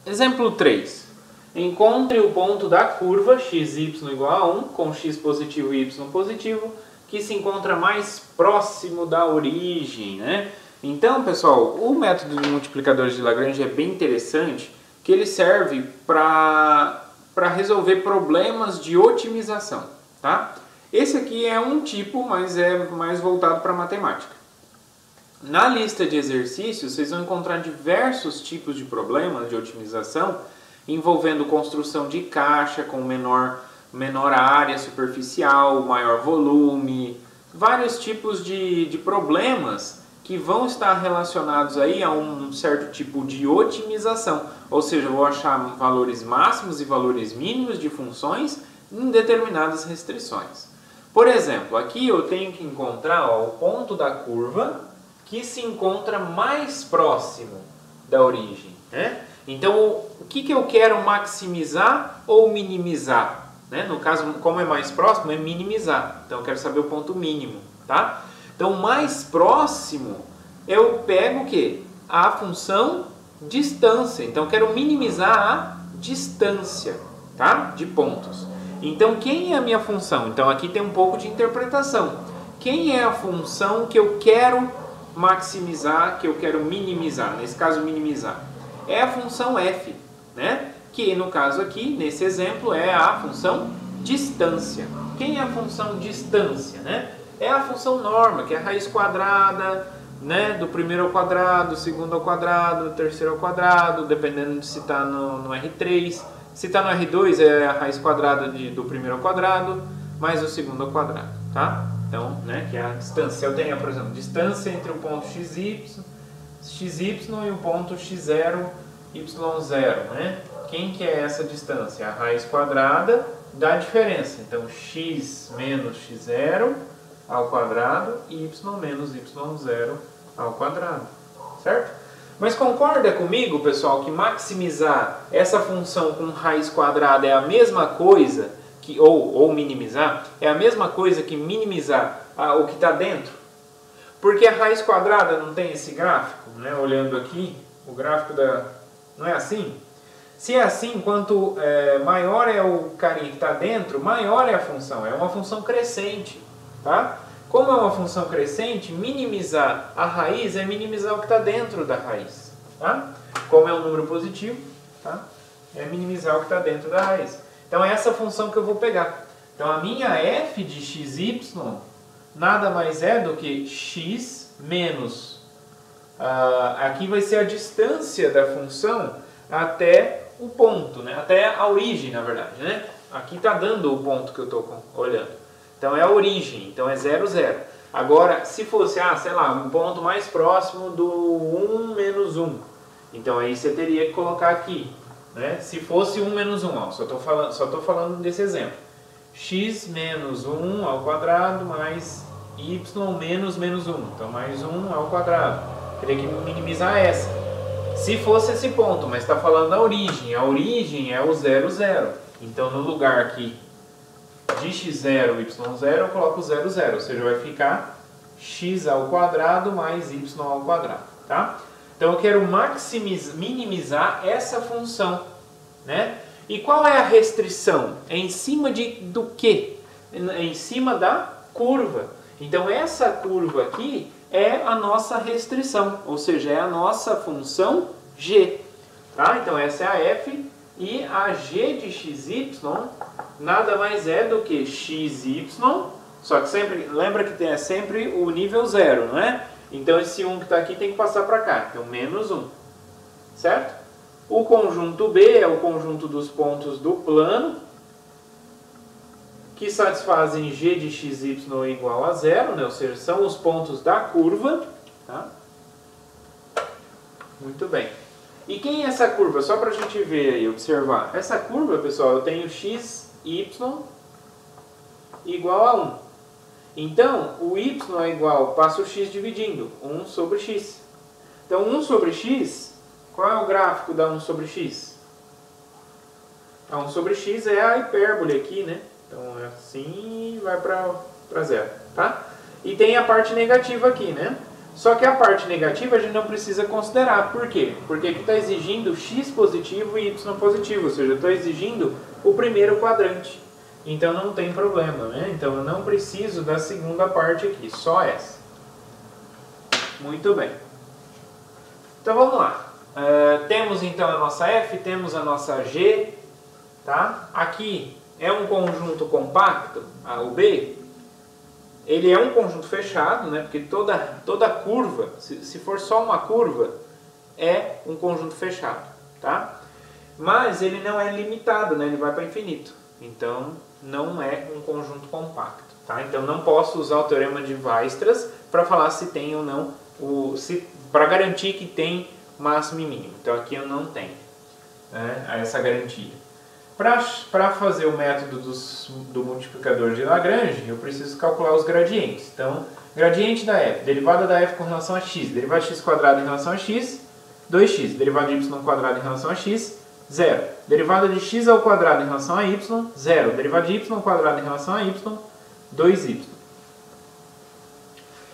Exemplo 3. Encontre o ponto da curva xy igual a 1 com x positivo e y positivo que se encontra mais próximo da origem, né? Então, pessoal, o método de multiplicadores de Lagrange é bem interessante, que ele serve para resolver problemas de otimização, tá? Esse aqui é um tipo, mas é mais voltado para matemática. Na lista de exercícios, vocês vão encontrar diversos tipos de problemas de otimização envolvendo construção de caixa com menor área superficial, maior volume, vários tipos de problemas que vão estar relacionados aí a um certo tipo de otimização. Ou seja, eu vou achar valores máximos e valores mínimos de funções em determinadas restrições. Por exemplo, aqui eu tenho que encontrar o ponto da curva que se encontra mais próximo da origem, né? Então, o que eu quero maximizar ou minimizar? Né? No caso, como é mais próximo, é minimizar. Então, eu quero saber o ponto mínimo, tá? Então, mais próximo, eu pego o quê? A função distância. Então, eu quero minimizar a distância, tá? De pontos. Então, quem é a minha função? Então, aqui tem um pouco de interpretação. Quem é a função que eu quero maximizar, que eu quero minimizar? Nesse caso, minimizar. É a função f, né? Que no caso aqui, nesse exemplo, é a função distância. Quem é a função distância, né? É a função norma, que é a raiz quadrada, né? Do primeiro ao quadrado, do segundo ao quadrado, do terceiro ao quadrado, dependendo de se está no R3. Se está no R2, é a raiz quadrada do primeiro ao quadrado, mais o segundo ao quadrado, tá? Então, né? Que é a distância. Eu tenho, por exemplo, distância entre o ponto xy e o ponto x0, y0, né? Quem que é essa distância? A raiz quadrada da diferença. Então, x menos x0 ao quadrado e y menos y0 ao quadrado, certo? Mas concorda comigo, pessoal, que maximizar essa função com raiz quadrada é a mesma coisa, ou minimizar, é a mesma coisa que minimizar o que está dentro? Porque a raiz quadrada não tem esse gráfico, né? Olhando aqui, o gráfico não é assim? Se é assim, quanto maior é o carinha que está dentro, maior é a função. É uma função crescente, tá? Como é uma função crescente, minimizar a raiz é minimizar o que está dentro da raiz, tá? Como é um número positivo, tá? É minimizar o que está dentro da raiz. Então é essa função que eu vou pegar. Então a minha f de xy nada mais é do que x menos, aqui vai ser a distância da função até o ponto, né? Até a origem, na verdade, né? Aqui está dando o ponto que eu estou olhando. Então é a origem, então é 0, 0. Agora, se fosse, sei lá, um ponto mais próximo do 1 menos 1, então aí você teria que colocar aqui, né? Se fosse 1 menos 1, ó, só estou falando desse exemplo. X menos 1 ao quadrado mais y menos 1. Então, mais 1 ao quadrado. Teria que minimizar essa. Se fosse esse ponto, mas está falando da origem. A origem é o 0, 0. Então, no lugar aqui de x0, y0, eu coloco 0, 0. Ou seja, vai ficar x ao quadrado mais y ao quadrado. Tá? Então, eu quero minimizar essa função, né? E qual é a restrição? É em cima do quê? É em cima da curva. Então, essa curva aqui é a nossa restrição, ou seja, é a nossa função g. Tá? Então, essa é a f e a g de xy nada mais é do que xy, só que sempre, lembra que é sempre o nível 0, não é? Então, esse 1 que está aqui tem que passar para cá, então menos 1, certo? O conjunto B é o conjunto dos pontos do plano, que satisfazem g de xy igual a 0, né? Ou seja, são os pontos da curva. Tá? Muito bem. E quem é essa curva? Só para a gente ver e observar. Essa curva, pessoal, eu tenho xy igual a 1. Então, o y é igual, passo o x dividindo, 1 sobre x. Então, 1 sobre x... Qual é o gráfico da 1 sobre x? A 1 sobre x é a hipérbole aqui, né? Então é assim e vai para 0, tá? E tem a parte negativa aqui, né? Só que a parte negativa a gente não precisa considerar. Por quê? Porque aqui está exigindo x positivo e y positivo, ou seja, eu estou exigindo o primeiro quadrante. Então não tem problema, né? Então eu não preciso da segunda parte aqui, só essa. Muito bem. Então vamos lá. Temos então a nossa F, temos a nossa G, tá? Aqui é um conjunto compacto, o B. Ele é um conjunto fechado, né? Porque toda curva, se for só uma curva, é um conjunto fechado, tá? Mas ele não é limitado, né? Ele vai para infinito. Então não é um conjunto compacto, tá? Então não posso usar o teorema de Weierstrass para falar se tem ou não, para garantir que tem máximo e mínimo. Então aqui eu não tenho, né, essa garantia. Para fazer o método do multiplicador de Lagrange, eu preciso calcular os gradientes. Então, gradiente da f, derivada da f com relação a x, derivada de x quadrado em relação a x, 2x, derivada de y quadrado em relação a x, 0. Derivada de x ao quadrado em relação a y, 0. Derivada de y ao quadrado em relação a y, 2y.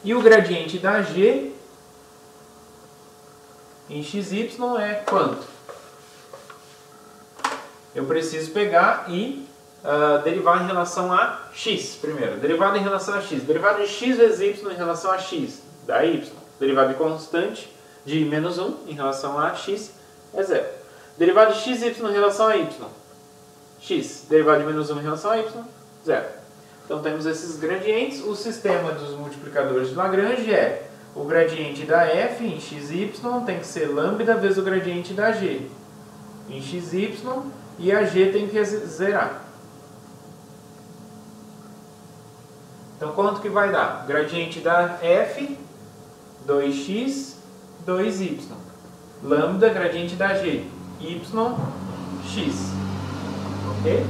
E o gradiente da g em xy é quanto? Eu preciso pegar e derivar em relação a x primeiro. Derivada em relação a x. Derivada de x vezes y em relação a x dá y. Derivada de constante de menos 1 em relação a x é 0. Derivada de xy em relação a y. X. Derivada de menos 1 em relação a y, 0. Então temos esses gradientes. O sistema dos multiplicadores de Lagrange é o gradiente da f em xy tem que ser lambda vezes o gradiente da g em xy e a g tem que zerar. Então quanto que vai dar? Gradiente da f, 2x, 2y. Lambda, gradiente da g, y, x. Ok?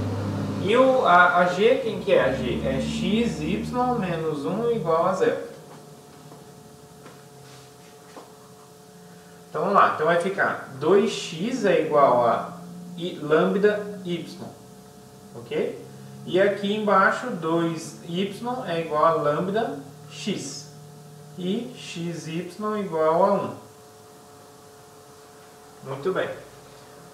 E a g, quem que é a g? É xy menos 1 igual a 0. Então vamos lá. Então vai ficar 2x é igual a lambda y. Ok? E aqui embaixo 2y é igual a lambda x. E xy igual a 1. Muito bem.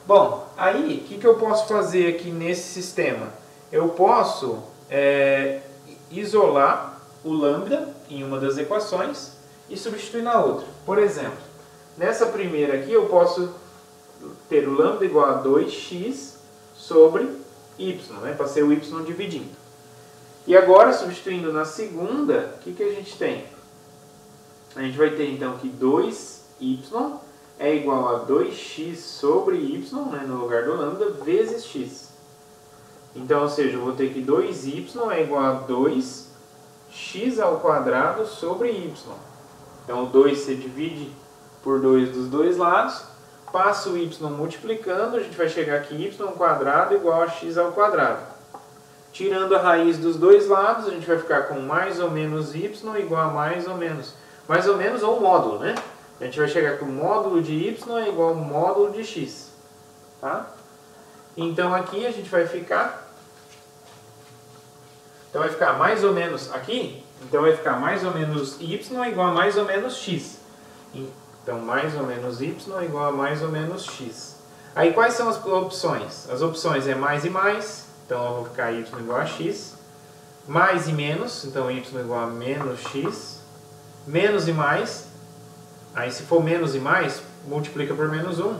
Bom, aí o que eu posso fazer aqui nesse sistema? Eu posso isolar o lambda em uma das equações e substituir na outra. Por exemplo, nessa primeira aqui eu posso ter o lambda igual a 2x sobre y, né? Passei o y dividindo. E agora, substituindo na segunda, o que a gente tem? A gente vai ter então que 2y é igual a 2x sobre y, né, no lugar do lambda, vezes x. Então, ou seja, eu vou ter que 2y é igual a 2x ao quadrado sobre y. Então, o 2 se divide por 2 dos dois lados. Passa o y multiplicando, a gente vai chegar aqui y quadrado igual a x ao quadrado. Tirando a raiz dos dois lados, a gente vai ficar com mais ou menos y igual a mais ou menos ou módulo, né? A gente vai chegar que o módulo de y é igual ao módulo de x. Tá? Então aqui a gente vai ficar... Então vai ficar mais ou menos aqui. Então vai ficar mais ou menos y é igual a mais ou menos x. Então mais ou menos y é igual a mais ou menos x. Aí quais são as opções? As opções é mais e mais. Então eu vou ficar y igual a x. Mais e menos. Então y igual a menos x. Menos e mais. Aí se for menos e mais, multiplica por menos 1.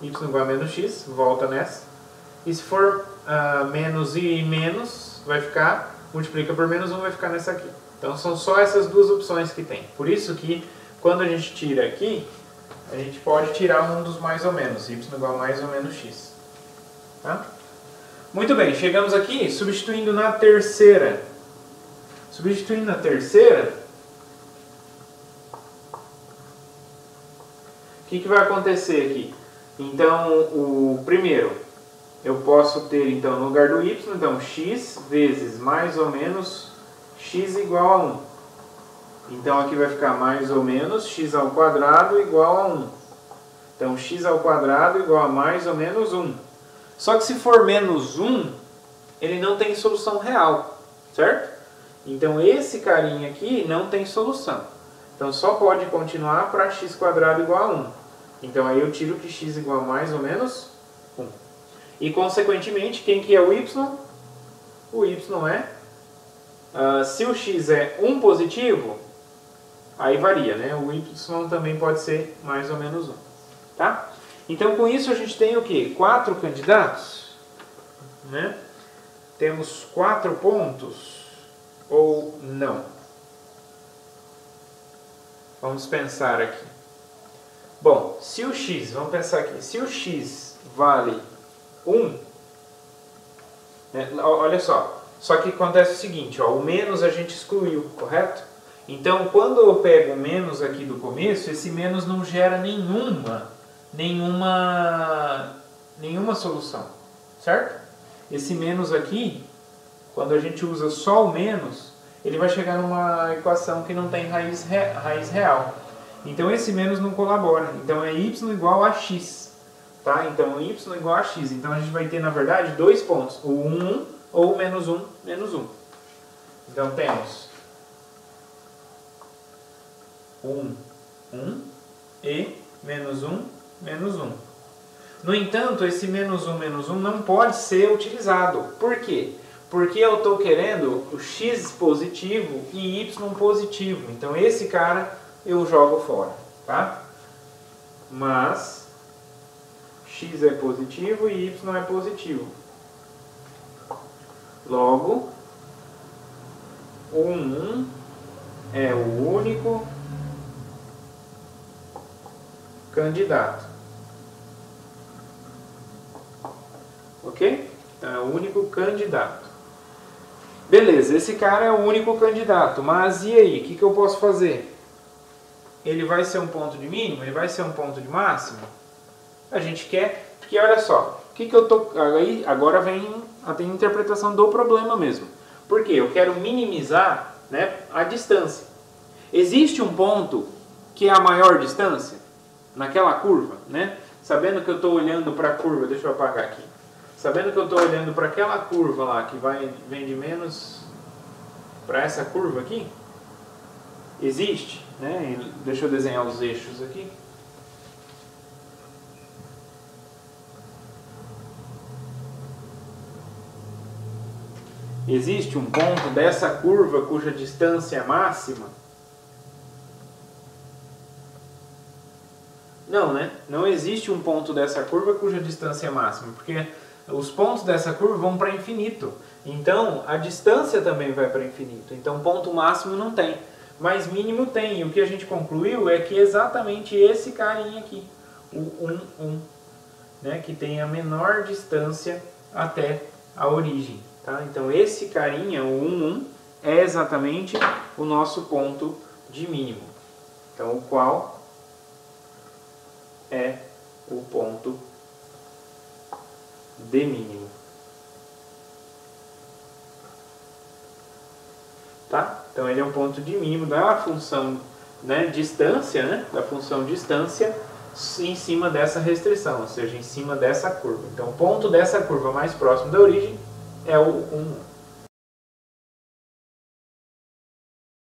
Y igual a menos x, volta nessa. E se for menos e menos, vai ficar, multiplica por menos 1, vai ficar nessa aqui. Então são só essas duas opções que tem. Por isso que quando a gente tira aqui, a gente pode tirar um dos mais ou menos. Y igual a mais ou menos x. Tá? Muito bem, chegamos aqui substituindo na terceira. Substituindo na terceira... O que vai acontecer aqui? Então, o primeiro, eu posso ter, então, no lugar do y, então, x vezes mais ou menos x igual a 1. Então, aqui vai ficar mais ou menos x ao quadrado igual a 1. Então, x ao quadrado igual a mais ou menos 1. Só que se for menos 1, ele não tem solução real, certo? Então, esse carinha aqui não tem solução. Então só pode continuar para x² igual a 1. Então aí eu tiro que x igual a mais ou menos 1. E consequentemente, quem que é o y? O y é... se o x é 1 positivo, aí varia, né? O y também pode ser mais ou menos 1. Tá? Então com isso a gente tem o quê? 4 candidatos, né? Temos 4 pontos ou não? Vamos pensar aqui. Bom, se o x, vamos pensar aqui, se o x vale 1, né, olha só que acontece o seguinte, ó, o menos a gente excluiu, correto? Então, quando eu pego o menos aqui do começo, esse menos não gera nenhuma solução, certo? Esse menos aqui, quando a gente usa só o menos, ele vai chegar numa equação que não tem raiz real. Então esse menos não colabora. Então é y igual a x. Tá? Então y igual a x. Então a gente vai ter, na verdade, 2 pontos. O 1 ou menos 1, menos 1. Então temos 1 e menos 1, menos 1. No entanto, esse menos 1 não pode ser utilizado. Por quê? Porque eu estou querendo o x positivo e y positivo. Então esse cara eu jogo fora, tá? Mas x é positivo e y é positivo. Logo, o 1 é o único candidato. Ok? Então é o único candidato. Beleza, esse cara é o único candidato, mas e aí? O que eu posso fazer? Ele vai ser um ponto de mínimo? Ele vai ser um ponto de máximo? A gente quer, porque olha só, o que eu tô aí agora vem a interpretação do problema mesmo. Por quê? Eu quero minimizar, né, a distância. Existe um ponto que é a maior distância naquela curva, né? Sabendo que eu estou olhando para a curva, deixa eu apagar aqui. Sabendo que eu estou olhando para aquela curva lá que vem de menos para essa curva aqui, existe, né? Deixa eu desenhar os eixos aqui. Existe um ponto dessa curva cuja distância é máxima? Não, né? Não existe um ponto dessa curva cuja distância é máxima, porque os pontos dessa curva vão para infinito. Então, a distância também vai para infinito. Então, ponto máximo não tem. Mas mínimo tem. E o que a gente concluiu é que exatamente esse carinha aqui, o 1, 1, né, que tem a menor distância até a origem. Tá? Então, esse carinha, o 1, 1, é exatamente o nosso ponto de mínimo. Então, o qual é o ponto de mínimo. Tá? Então ele é um ponto de mínimo da função, né, distância, né, da função distância em cima dessa restrição, ou seja, em cima dessa curva. Então o ponto dessa curva mais próximo da origem é o 1.